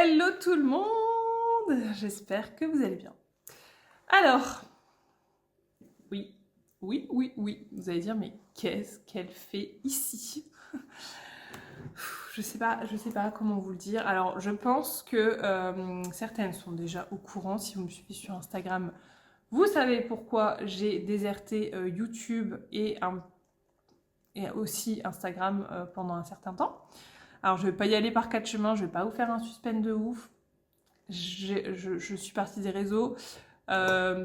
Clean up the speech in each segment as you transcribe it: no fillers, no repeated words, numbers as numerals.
Hello tout le monde, j'espère que vous allez bien. Alors, oui, vous allez dire mais qu'est-ce qu'elle fait ici? Je sais pas comment vous le dire. Alors, je pense que certaines sont déjà au courant. Si vous me suivez sur Instagram, vous savez pourquoi j'ai déserté YouTube et aussi Instagram pendant un certain temps. Alors, je vais pas y aller par quatre chemins, je vais pas vous faire un suspense de ouf. Je suis partie des réseaux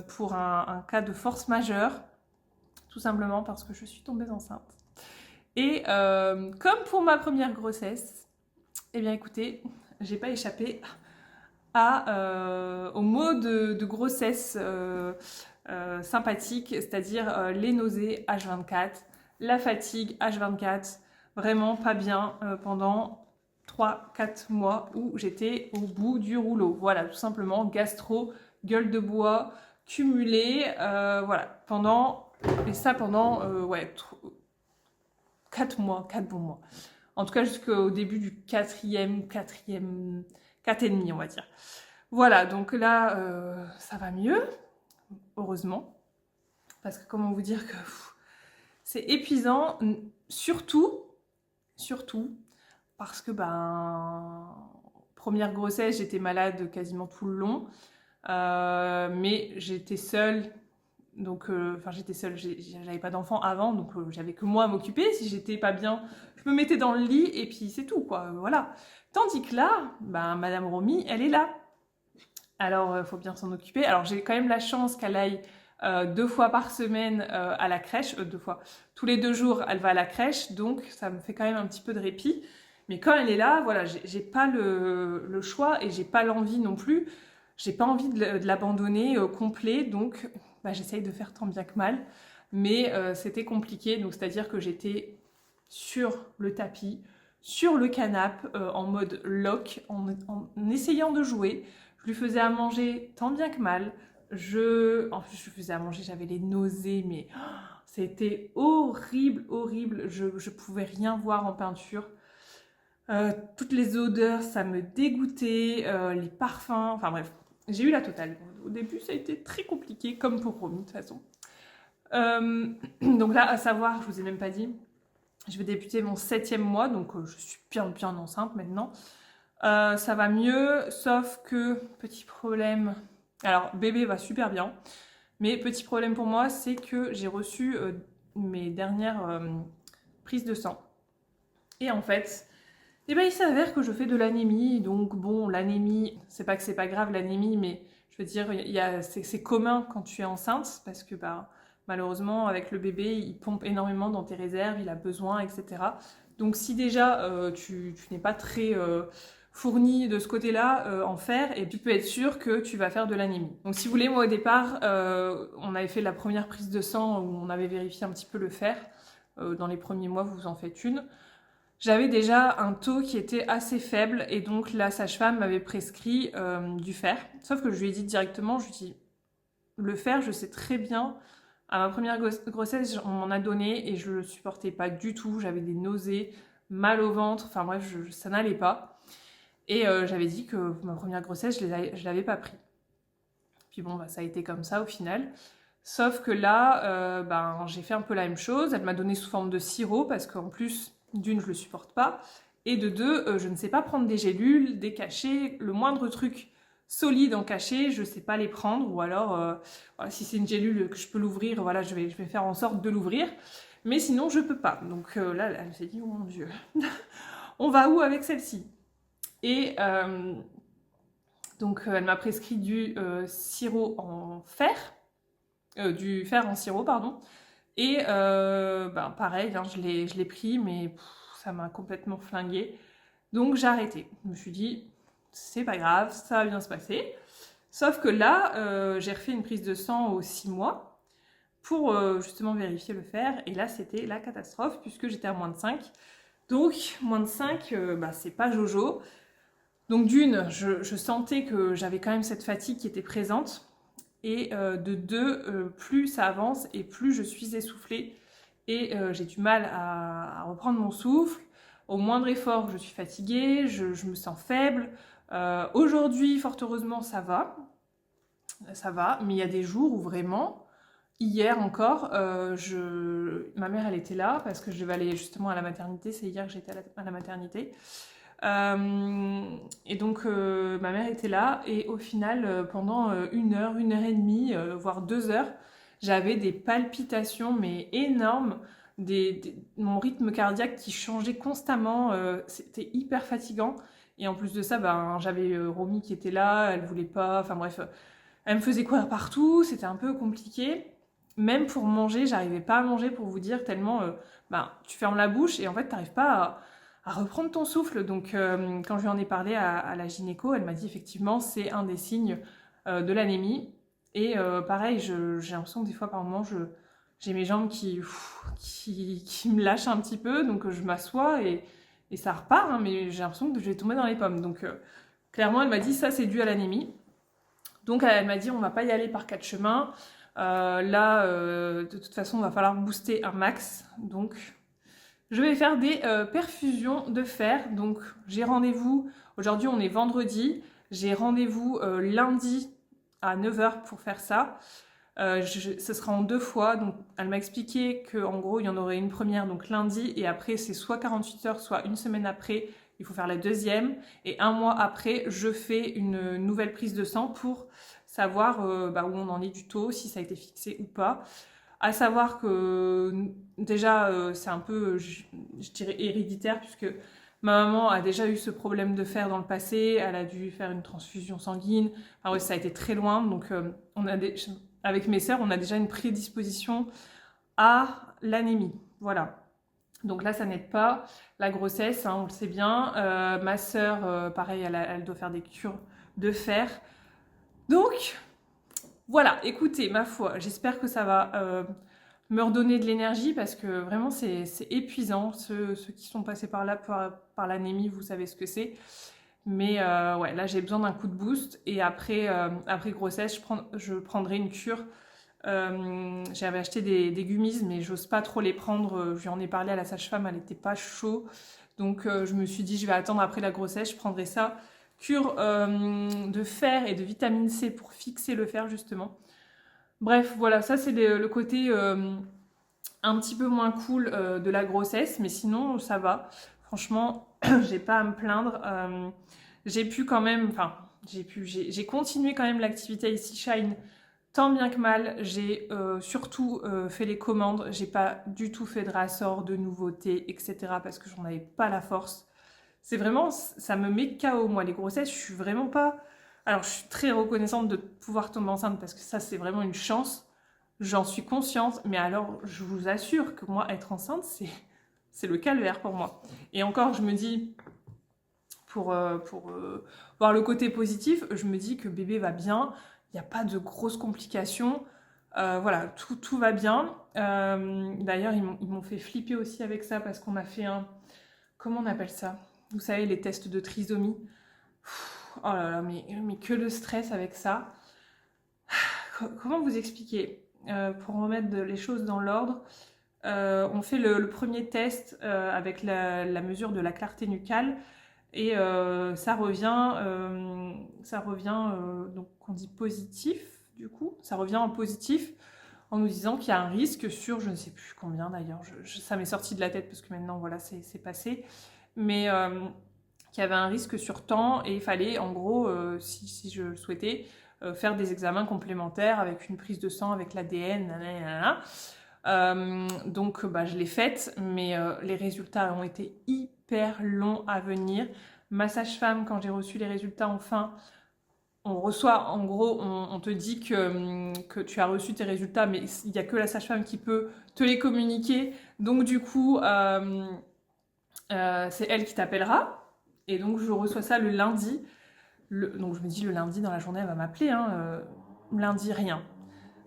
pour un cas de force majeure, tout simplement parce que je suis tombée enceinte. Et comme pour ma première grossesse, eh bien écoutez, j'ai pas échappé au mot de grossesse sympathique, c'est-à-dire les nausées H24, la fatigue H24, vraiment pas bien pendant 3-4 mois où j'étais au bout du rouleau. Voilà, tout simplement, gastro, gueule de bois, cumulé, voilà, pendant 4 mois, 4 bons mois. En tout cas, jusqu'au début du quatrième, 4 et demi, on va dire. Voilà, donc là, ça va mieux, heureusement. Parce que comment vous dire que c'est épuisant, surtout, parce que première grossesse, j'étais malade quasiment tout le long, mais j'étais seule, donc j'étais seule, j'avais pas d'enfant avant, donc j'avais que moi à m'occuper. Si j'étais pas bien, je me mettais dans le lit et puis c'est tout, quoi, voilà. Tandis que là, Madame Romy, elle est là. Alors, il faut bien s'en occuper. Alors, j'ai quand même la chance qu'elle aille 2 fois par semaine à la crèche, 2 fois. Tous les 2 jours, elle va à la crèche, donc ça me fait quand même un petit peu de répit. Mais quand elle est là, voilà, j'ai pas le choix et j'ai pas l'envie non plus. J'ai pas envie de l'abandonner complet, donc j'essaye de faire tant bien que mal. Mais c'était compliqué, donc c'est-à-dire que j'étais sur le tapis, sur le canapé, en mode lock, en essayant de jouer. Je lui faisais à manger tant bien que mal. En plus, je lui faisais à manger, j'avais les nausées, mais c'était horrible, horrible. Je pouvais rien voir en peinture. Toutes les odeurs, ça me dégoûtait, les parfums, enfin bref, j'ai eu la totale. Au début, ça a été très compliqué, comme pour Romy, de toute façon. Donc là, à savoir, je vous ai même pas dit, je vais débuter mon 7e mois, donc je suis bien enceinte maintenant. Ça va mieux, sauf que, petit problème, alors bébé va super bien, mais petit problème pour moi, c'est que j'ai reçu mes dernières prises de sang. Et en fait, il s'avère que je fais de l'anémie, donc bon, l'anémie, c'est pas que c'est pas grave l'anémie, mais je veux dire, c'est commun quand tu es enceinte, parce que malheureusement, avec le bébé, il pompe énormément dans tes réserves, il a besoin, etc. Donc si déjà tu n'es pas très fourni de ce côté-là en fer, et tu peux être sûr que tu vas faire de l'anémie. Donc si vous voulez, moi au départ, on avait fait la première prise de sang où on avait vérifié un petit peu le fer. Dans les premiers mois, vous en faites une. J'avais déjà un taux qui était assez faible et donc la sage-femme m'avait prescrit du fer. Sauf que je lui ai dit directement, je lui ai dit, le fer, je sais très bien, à ma première grossesse, on m'en a donné et je le supportais pas du tout. J'avais des nausées, mal au ventre, enfin bref, ça n'allait pas. Et j'avais dit que ma première grossesse, je l'avais pas pris. Puis bon, ça a été comme ça au final. Sauf que là, j'ai fait un peu la même chose. Elle m'a donné sous forme de sirop parce qu'en plus, d'une, je le supporte pas. Et de deux, je ne sais pas prendre des gélules, des cachets, le moindre truc solide en cachet, je sais pas les prendre. Ou alors, voilà, si c'est une gélule que je peux l'ouvrir, voilà, je vais faire en sorte de l'ouvrir. Mais sinon, je peux pas. Donc là, elle s'est dit, oh mon Dieu, on va où avec celle-ci? Et donc, elle m'a prescrit du sirop en fer. Du fer en sirop, pardon. Et pareil, hein, je l'ai pris, mais ça m'a complètement flingué. Donc j'ai arrêté. Je me suis dit, c'est pas grave, ça va bien se passer. Sauf que là, j'ai refait une prise de sang aux 6 mois pour justement vérifier le fer. Et là, c'était la catastrophe puisque j'étais à moins de 5. Donc, moins de 5, c'est pas jojo. Donc d'une, je sentais que j'avais quand même cette fatigue qui était présente. Et de deux, plus ça avance et plus je suis essoufflée et j'ai du mal à reprendre mon souffle. Au moindre effort, je suis fatiguée, je me sens faible. Aujourd'hui, fort heureusement, ça va, mais il y a des jours où vraiment, hier encore, ma mère elle était là parce que je devais aller justement à la maternité, c'est hier que j'étais à la maternité. Et donc ma mère était là et au final pendant 1 heure et demie, voire 2 heures, j'avais des palpitations mais énormes, mon rythme cardiaque qui changeait constamment, c'était hyper fatigant. Et en plus de ça, ben, j'avais Romy qui était là, elle voulait pas, enfin bref, elle me faisait courir partout, c'était un peu compliqué. Même pour manger, j'arrivais pas à manger pour vous dire tellement, ben, tu fermes la bouche et en fait t'arrives pas à reprendre ton souffle. Donc quand je lui en ai parlé à la gynéco, elle m'a dit effectivement c'est un des signes de l'anémie. Et pareil, j'ai l'impression que des fois par moment j'ai mes jambes qui me lâchent un petit peu, donc je m'assois et ça repart, hein, mais j'ai l'impression que je vais tomber dans les pommes. Donc clairement elle m'a dit ça c'est dû à l'anémie. Donc elle m'a dit on va pas y aller par 4 chemins. Là de toute façon il va falloir booster un max. Donc je vais faire des perfusions de fer. Donc j'ai rendez-vous, aujourd'hui on est vendredi, j'ai rendez-vous lundi à 9 h pour faire ça. Ce sera en 2 fois, donc elle m'a expliqué qu'en gros il y en aurait une première donc lundi et après c'est soit 48 heures soit une semaine après, il faut faire la deuxième et 1 mois après je fais une nouvelle prise de sang pour savoir où on en est du taux, si ça a été fixé ou pas. À savoir que déjà c'est un peu, je dirais, héréditaire puisque ma maman a déjà eu ce problème de fer dans le passé, elle a dû faire une transfusion sanguine, enfin ouais, ça a été très loin, donc avec mes sœurs on a déjà une prédisposition à l'anémie, voilà. Donc là ça n'aide pas, la grossesse, hein, on le sait bien, ma sœur pareil elle doit faire des cures de fer, donc voilà, écoutez, ma foi, j'espère que ça va me redonner de l'énergie parce que vraiment c'est épuisant. Ceux qui sont passés par là, par l'anémie, vous savez ce que c'est. Mais ouais, là j'ai besoin d'un coup de boost et après grossesse, je prendrai une cure. J'avais acheté des gummies mais j'ose pas trop les prendre. Je lui en ai parlé à la sage-femme, elle n'était pas chaud. Donc je me suis dit je vais attendre après la grossesse, je prendrai ça. Cure de fer et de vitamine C pour fixer le fer justement. Bref, voilà, ça c'est le côté un petit peu moins cool de la grossesse, mais sinon ça va. Franchement, j'ai pas à me plaindre. J'ai pu quand même, enfin, j'ai continué quand même l'activité ici Shine tant bien que mal. J'ai surtout fait les commandes. J'ai pas du tout fait de rassort, de nouveautés, etc. parce que j'en avais pas la force. C'est vraiment, ça me met KO, moi, les grossesses, je suis vraiment pas... Alors, je suis très reconnaissante de pouvoir tomber enceinte parce que ça, c'est vraiment une chance. J'en suis consciente, mais alors, je vous assure que moi, être enceinte, c'est le calvaire pour moi. Et encore, je me dis, pour voir le côté positif, je me dis que bébé va bien, il n'y a pas de grosses complications. Voilà, tout va bien. D'ailleurs, ils m'ont fait flipper aussi avec ça parce qu'on a fait un... Comment on appelle ça? Vous savez, les tests de trisomie. Oh là là, mais que le stress avec ça. Comment vous expliquer? Pour remettre les choses dans l'ordre, on fait le premier test avec la mesure de la clarté nucale et ça revient donc on dit positif du coup, ça revient en positif en nous disant qu'il y a un risque sur, je ne sais plus combien d'ailleurs, ça m'est sorti de la tête parce que maintenant voilà c'est passé, mais qu'il y avait un risque sur temps et il fallait en gros, si je le souhaitais, faire des examens complémentaires avec une prise de sang, avec l'ADN, donc je l'ai faite, mais les résultats ont été hyper longs à venir. Ma sage-femme, quand j'ai reçu les résultats enfin, on reçoit, en gros, on te dit que tu as reçu tes résultats, mais il n'y a que la sage-femme qui peut te les communiquer. Donc du coup, c'est elle qui t'appellera. Et donc je reçois ça le lundi. Donc je me dis le lundi dans la journée elle va m'appeler. Lundi rien.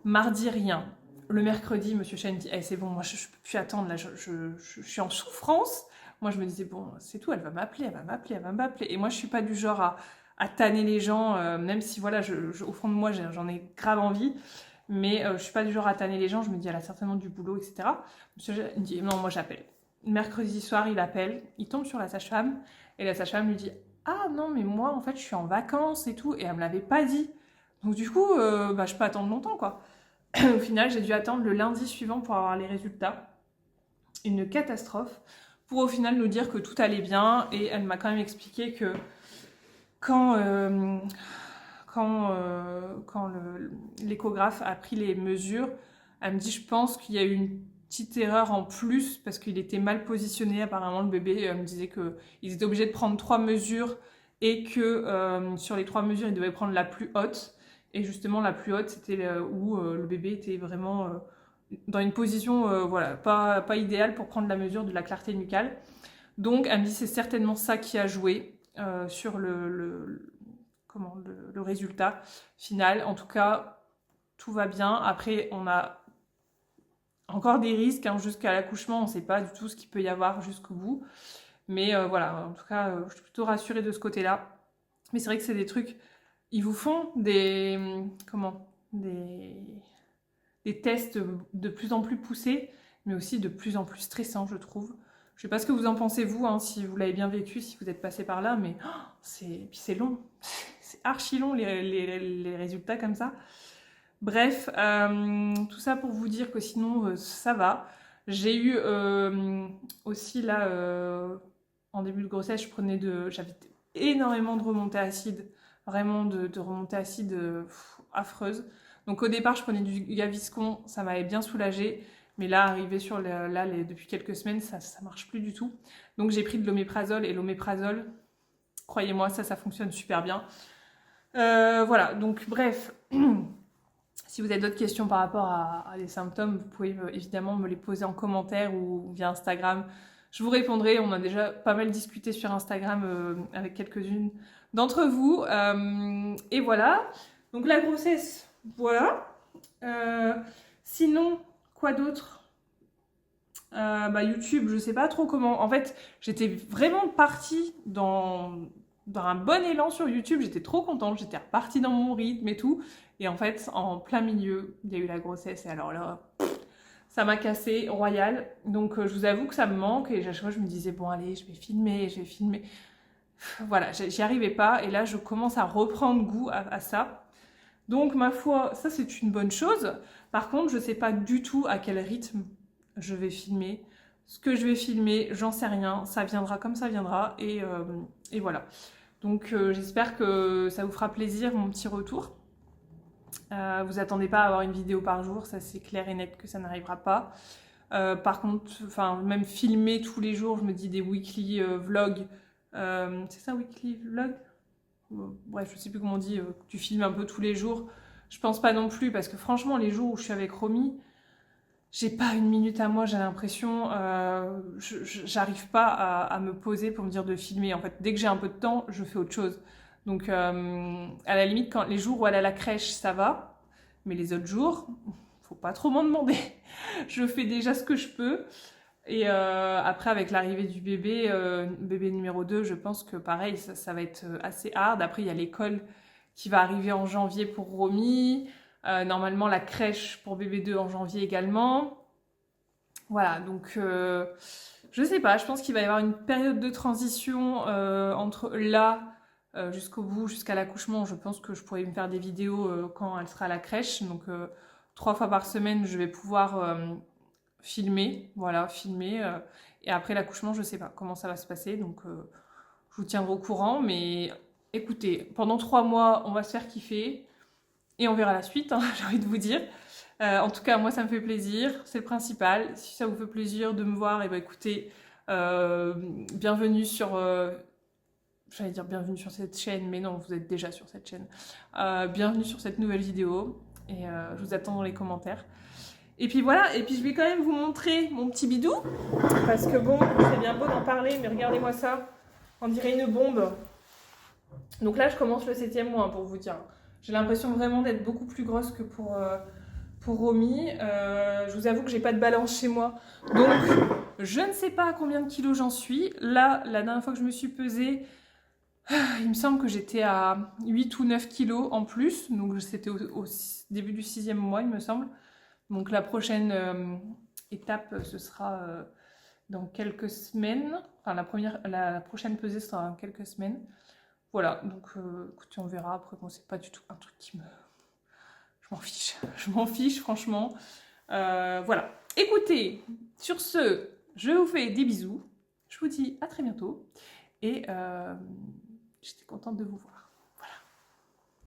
Mardi rien. Le mercredi, Monsieur Chen dit c'est bon, moi je peux plus attendre, là je suis en souffrance. Moi je me disais bon c'est tout, elle va m'appeler. Et moi je suis pas du genre à tanner les gens, même si voilà, au fond de moi j'en ai grave envie. Mais je suis pas du genre à tanner les gens, je me dis elle a certainement du boulot, etc. Monsieur Chen dit non, moi j'appelle. Mercredi soir il appelle, il tombe sur la sage-femme. Et la sage-femme lui dit ah non mais moi en fait je suis en vacances et tout, et elle me l'avait pas dit. Donc du coup, je peux attendre longtemps quoi. Au final, j'ai dû attendre le lundi suivant pour avoir les résultats. Une catastrophe. Pour au final nous dire que tout allait bien, et elle m'a quand même expliqué que quand, quand l'échographe a pris les mesures, elle me dit je pense qu'il y a eu une petite erreur en plus parce qu'il était mal positionné apparemment le bébé. Elle me disait qu'ils étaient obligés de prendre 3 mesures et que sur les 3 mesures ils devaient prendre la plus haute, et justement la plus haute c'était où le bébé était vraiment dans une position voilà, pas idéale pour prendre la mesure de la clarté nucale. Donc elle me dit c'est certainement ça qui a joué sur le résultat final. En tout cas, tout va bien. Après, on a encore des risques hein, jusqu'à l'accouchement. On ne sait pas du tout ce qu'il peut y avoir jusqu'au bout. Mais voilà, en tout cas, je suis plutôt rassurée de ce côté-là. Mais c'est vrai que c'est des trucs... Ils vous font des tests de plus en plus poussés, mais aussi de plus en plus stressants, je trouve. Je sais pas ce que vous en pensez, vous, hein, si vous l'avez bien vécu, si vous êtes passé par là, mais c'est long. C'est archi long, les résultats comme ça. Bref, tout ça pour vous dire que sinon, ça va. J'ai eu aussi, là, en début de grossesse, j'avais énormément de remontées acides. Vraiment de remontées acides affreuses. Donc au départ, je prenais du Gaviscon, ça m'avait bien soulagée. Mais là, arrivé sur depuis quelques semaines, ça marche plus du tout. Donc j'ai pris de l'oméprazole, et l'oméprazole, croyez-moi, ça fonctionne super bien. Voilà, donc bref, si vous avez d'autres questions par rapport à des symptômes, vous pouvez évidemment me les poser en commentaire ou via Instagram. Je vous répondrai, on a déjà pas mal discuté sur Instagram avec quelques-unes d'entre vous. Et voilà, donc la grossesse, voilà. Sinon, quoi d'autre? YouTube, je sais pas trop comment. En fait, j'étais vraiment partie dans un bon élan sur YouTube. J'étais trop contente. J'étais repartie dans mon rythme et tout. Et en fait, en plein milieu, il y a eu la grossesse. Et alors là, ça m'a cassé royal. Donc, je vous avoue que ça me manque. Et à chaque fois, je me disais, bon, allez, je vais filmer, je vais filmer. Voilà, j'y arrivais pas. Et là, je commence à reprendre goût à ça. Donc, ma foi, ça, c'est une bonne chose. Par contre, je sais pas du tout à quel rythme je vais filmer. Ce que je vais filmer, j'en sais rien. Ça viendra comme ça viendra. Et voilà. Donc, j'espère que ça vous fera plaisir, mon petit retour. Vous attendez pas à avoir une vidéo par jour. Ça, c'est clair et net que ça n'arrivera pas. Par contre, même filmer tous les jours, je me dis des weekly vlogs. C'est ça, weekly vlog? Bref, je sais plus comment on dit, tu filmes un peu tous les jours. Je pense pas non plus, parce que franchement, les jours où je suis avec Romy, j'ai pas une minute à moi, j'ai l'impression, j'arrive pas à me poser pour me dire de filmer. En fait, dès que j'ai un peu de temps, je fais autre chose. Donc, à la limite, quand les jours où elle est à la crèche, ça va. Mais les autres jours, faut pas trop m'en demander. Je fais déjà ce que je peux. Et après, avec l'arrivée du bébé, bébé numéro 2, je pense que pareil, ça va être assez hard. Après, il y a l'école qui va arriver en janvier pour Romy. Normalement, la crèche pour bébé 2 en janvier également. Voilà, donc je sais pas, je pense qu'il va y avoir une période de transition entre là jusqu'au bout, jusqu'à l'accouchement. Je pense que je pourrais me faire des vidéos quand elle sera à la crèche. Donc 3 fois par semaine, je vais pouvoir filmer, voilà, filmer. Et après l'accouchement, je sais pas comment ça va se passer, donc je vous tiendrai au courant. Mais écoutez, pendant 3 mois, on va se faire kiffer et on verra la suite, hein, j'ai envie de vous dire. En tout cas, moi, ça me fait plaisir, c'est le principal. Si ça vous fait plaisir de me voir, et écoutez, bienvenue sur... j'allais dire bienvenue sur cette chaîne, mais non, vous êtes déjà sur cette chaîne. Bienvenue sur cette nouvelle vidéo, et je vous attends dans les commentaires. Et puis voilà, et puis je vais quand même vous montrer mon petit bidou, parce que bon, c'est bien beau d'en parler, mais regardez-moi ça, on dirait une bombe. Donc là, je commence le 7e mois, pour vous dire. J'ai l'impression vraiment d'être beaucoup plus grosse que pour Romy. Je vous avoue que j'ai pas de balance chez moi, donc je ne sais pas à combien de kilos j'en suis. Là, la dernière fois que je me suis pesée, il me semble que j'étais à 8 ou 9 kilos en plus, donc c'était au début du 6e mois, il me semble. Donc la prochaine étape, ce sera dans quelques semaines. Enfin, la prochaine pesée sera dans quelques semaines. Voilà, donc écoutez, on verra. Après, bon, c'est pas du tout un truc qui me... Je m'en fiche, je m'en fiche, franchement. Voilà. Écoutez, sur ce, je vous fais des bisous. Je vous dis à très bientôt. Et j'étais contente de vous voir.